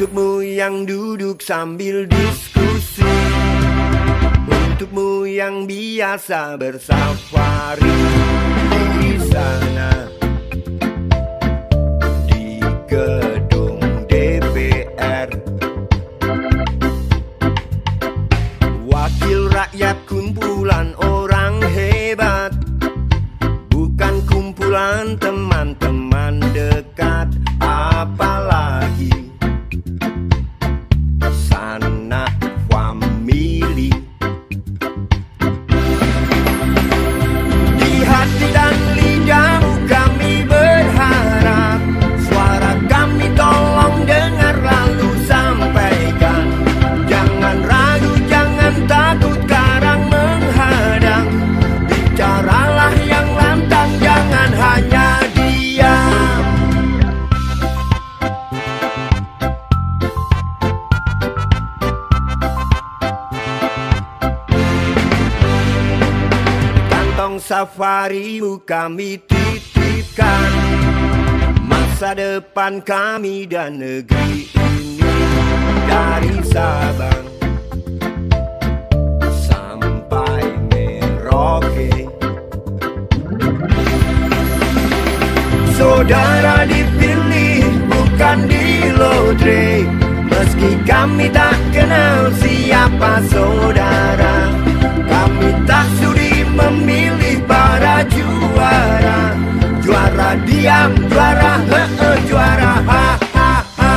Untukmu yang duduk sambil diskusi, untukmu yang biasa bersafari di sana, di gedung DPR. Wakil rakyat kumpulan orang hebat, bukan kumpulan teman-teman dekat, apalagi sanak famili. Di hati dan lidahmu kami berharap, suara kami tolong dengar lalu sampaikan. Jangan ragu, jangan takut karang menghadang, bicaralah yang lantang, jangan hanya diam. Kantong safarimu kami titipkan, masa depan kami dan negeri ini. Dari Sabang sampai Merauke, saudara dipilih bukan di lotre. Meski kami tak kenal siapa saudara, kami tak sudi memilih para juara. Juara diam, juara juara ha ha ha.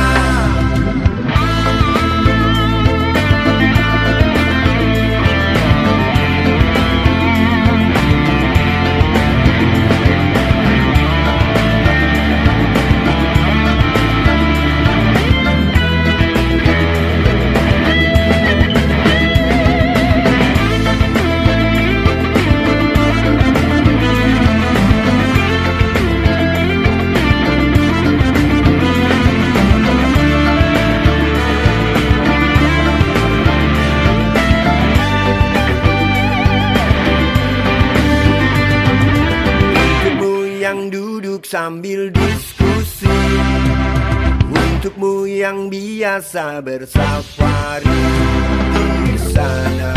Yang duduk sambil diskusi, untukmu yang biasa bersafari di sana,